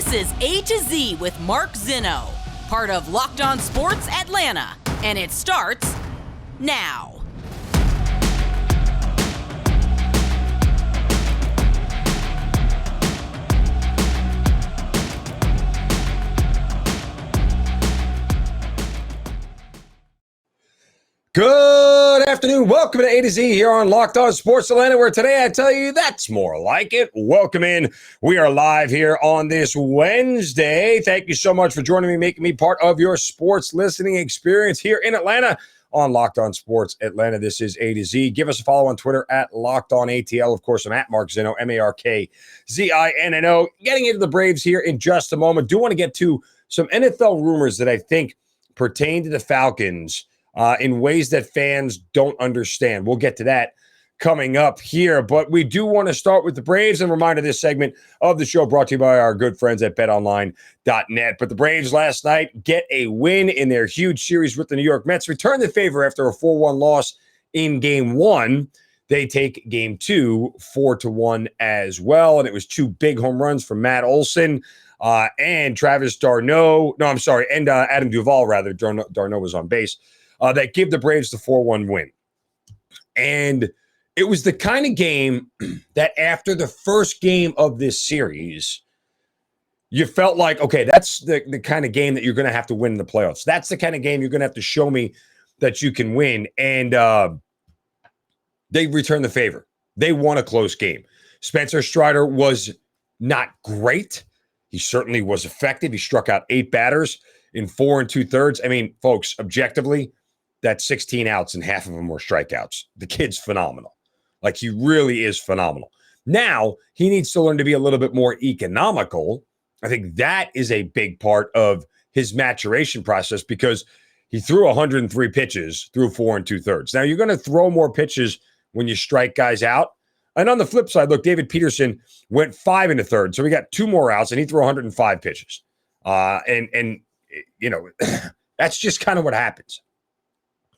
This is A to Z with Mark Zinno, part of Locked On Sports Atlanta, and it starts now. Good afternoon. Welcome to A to Z here on Locked On Sports Atlanta, where today I tell you that's more like it. Welcome in. We are live here on this Wednesday. Thank you so much for joining me, making me part of your sports listening experience here in Atlanta on Locked On Sports Atlanta. This is A to Z. Give us a follow on Twitter at Locked On ATL. Of course, I'm at Mark Zinno, MarkZinno. Getting into the Braves here in just a moment. Do want to get to some NFL rumors that I think pertain to the Falcons in ways that fans don't understand. We'll get to that coming up here, but we do want to start with the Braves, and reminder this segment of the show brought to you by our good friends at BetOnline.net. But the Braves last night get a win in their huge series with the New York Mets, return the favor after a 4-1 loss in Game 1. They take Game 2 4-1 as well, and it was two big home runs from Matt Olson and Travis d'Arnaud. No, I'm sorry, and Adam Duvall, rather. d'Arnaud was on base. That gave the Braves the 4-1 win. And it was the kind of game that after the first game of this series, you felt like, okay, that's the kind of game that you're going to have to win in the playoffs. That's the kind of game you're going to have to show me that you can win. And they returned the favor. They won a close game. Spencer Strider was not great. He certainly was effective. He struck out 8 batters in 4 2/3. I mean, folks, objectively, that's 16 outs and half of them were strikeouts. The kid's phenomenal. Like, he really is phenomenal. Now, he needs to learn to be a little bit more economical. I think that is a big part of his maturation process because he threw 103 pitches through 4 2/3. Now, you're going to throw more pitches when you strike guys out. And on the flip side, look, David Peterson went 5 1/3. So we got 2 more outs, and he threw 105 pitches. And you know, that's just kind of what happens.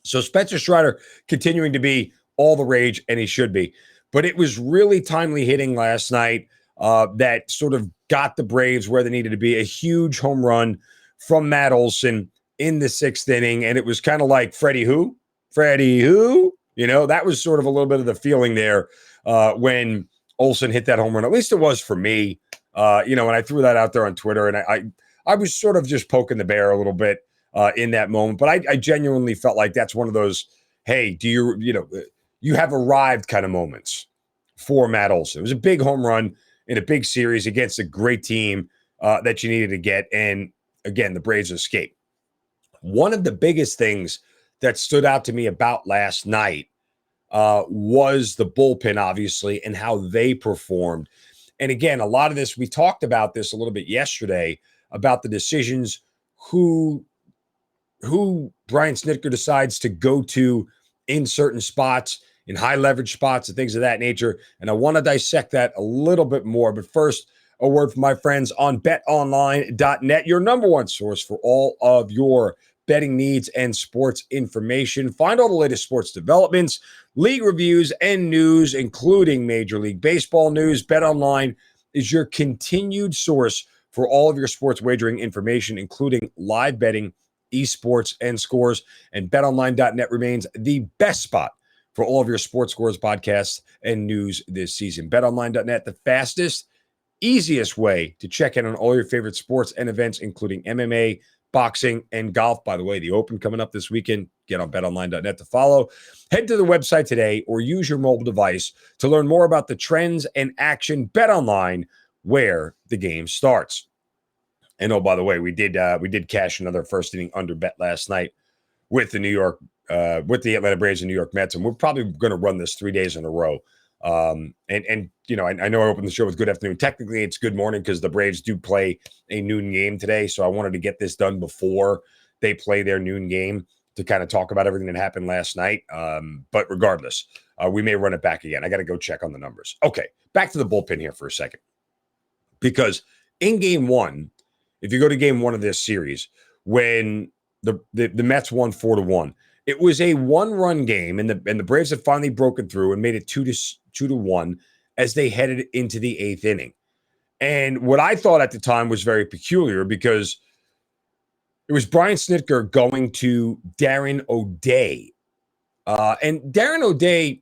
So Spencer Strider continuing to be all the rage, and he should be. But it was really timely hitting last night that sort of got the Braves where they needed to be. A huge home run from Matt Olson in the 6th inning, and it was kind of like, Freddie who? Freddie who? You know, that was sort of a little bit of the feeling there when Olson hit that home run. At least it was for me. You know, when I threw that out there on Twitter, and I was sort of just poking the bear a little bit in that moment. But I genuinely felt like that's one of those, hey, you have arrived kind of moments for Matt Olson. It was a big home run in a big series against a great team that you needed to get. And again, the Braves escape. One of the biggest things that stood out to me about last night was the bullpen, obviously, and how they performed. And again, a lot of this, we talked about this a little bit yesterday about the decisions who Brian Snitker decides to go to in certain spots, in high leverage spots and things of that nature. And I want to dissect that a little bit more. But first, a word from my friends on BetOnline.net, your number one source for all of your betting needs and sports information. Find all the latest sports developments, league reviews, and news, including Major League Baseball news. BetOnline is your continued source for all of your sports wagering information, including live betting, esports, and scores. And BetOnline.net remains the best spot for all of your sports scores, podcasts, and news this season. BetOnline.net, the fastest, easiest way to check in on all your favorite sports and events, including MMA, boxing, and golf. By the way, the Open coming up this weekend. Get on BetOnline.net to follow. Head to the website today or use your mobile device to learn more about the trends and action. BetOnline, where the game starts. And oh, by the way, we did cash another first inning under bet last night with the Atlanta Braves and New York Mets, and we're probably going to run this 3 days in a row. And you know, I know I opened the show with good afternoon. Technically, it's good morning because the Braves do play a noon game today, so I wanted to get this done before they play their noon game to kind of talk about everything that happened last night. But regardless, we may run it back again. I got to go check on the numbers. Okay, back to the bullpen here for a second. Because in Game 1, if you go to Game 1 of this series, when the Mets won 4-1, it was a one-run game, and the Braves had finally broken through and made it 2-1 as they headed into the 8th inning. And what I thought at the time was very peculiar because it was Brian Snitker going to Darren O'Day. And Darren O'Day,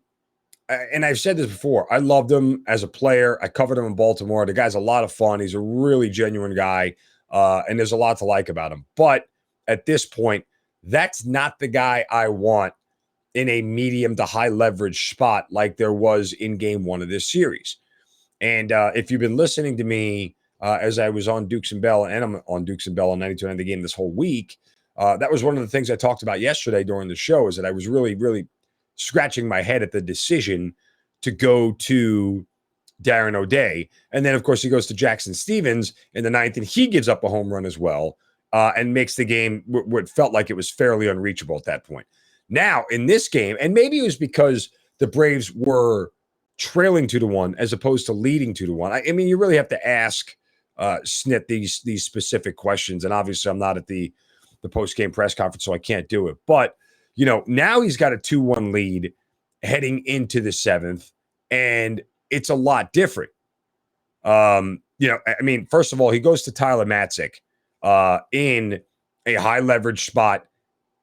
and I've said this before, I loved him as a player. I covered him in Baltimore. The guy's a lot of fun. He's a really genuine guy, and there's a lot to like about him. But at this point, that's not the guy I want in a medium to high leverage spot like there was in game one of this series. And if you've been listening to me as I was on Dukes and Bell, and I'm on Dukes and Bell on 92.9 The Game this whole week, that was one of the things I talked about yesterday during the show, is that I was really, really scratching my head at the decision to go to Darren O'Day. And then, of course, he goes to Jackson Stevens in the ninth, and he gives up a home run as well and makes the game what felt like it was fairly unreachable at that point. Now, in this game, and maybe it was because the Braves were trailing 2-1 as opposed to leading 2-1. I mean, you really have to ask Snit these specific questions. And obviously, I'm not at the post-game press conference, so I can't do it. But, you know, now he's got a 2-1 lead heading into the seventh, and it's a lot different. You know, I mean, first of all, he goes to Tyler Matzik in a high leverage spot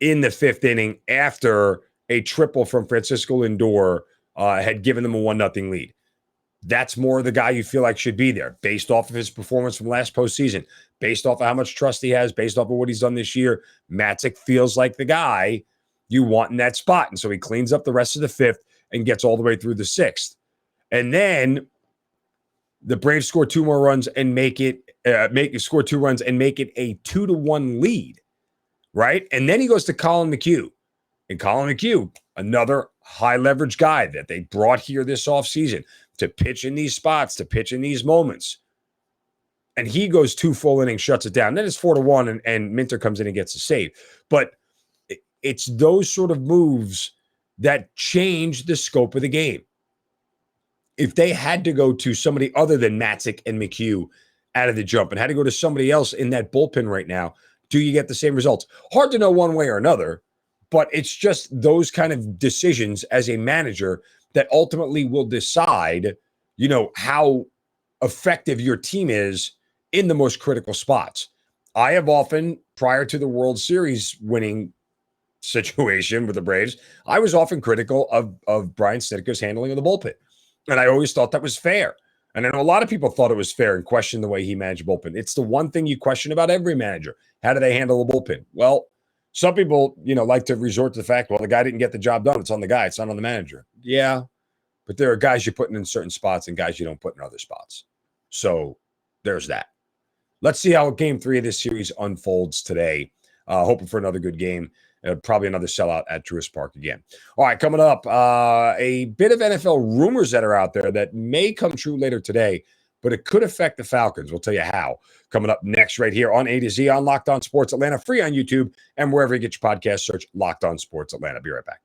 in the fifth inning after a triple from Francisco Lindor had given them a 1-0 lead. That's more the guy you feel like should be there based off of his performance from last postseason, based off of how much trust he has, based off of what he's done this year. Matzik feels like the guy you want in that spot. And so he cleans up the rest of the fifth and gets all the way through the sixth. And then the Braves score 2 more runs and make it a 2-1 lead. Right. And then he goes to Colin McHugh. And Colin McHugh, another high leverage guy that they brought here this offseason to pitch in these spots, to pitch in these moments. And he goes 2 full innings, shuts it down. Then it's 4-1, and Minter comes in and gets a save. But it's those sort of moves that change the scope of the game. If they had to go to somebody other than Matzik and McHugh out of the jump and had to go to somebody else in that bullpen right now, do you get the same results? Hard to know one way or another, but it's just those kind of decisions as a manager that ultimately will decide, you know, how effective your team is in the most critical spots. I have often, prior to the World Series winning situation with the Braves, I was often critical of Brian Snitker's handling of the bullpen. And I always thought that was fair. And I know a lot of people thought it was fair and questioned the way he managed bullpen. It's the one thing you question about every manager. How do they handle the bullpen? Well, some people, you know, like to resort to the fact, well, the guy didn't get the job done. It's on the guy. It's not on the manager. Yeah, but there are guys you're putting in certain spots and guys you don't put in other spots. So there's that. Let's see how game 3 of this series unfolds today. Hoping for another good game. Probably another sellout at Truist Park again. All right, coming up, a bit of NFL rumors that are out there that may come true later today, but it could affect the Falcons. We'll tell you how. Coming up next right here on A to Z on Locked On Sports Atlanta, free on YouTube, and wherever you get your podcast, search Locked On Sports Atlanta. Be right back.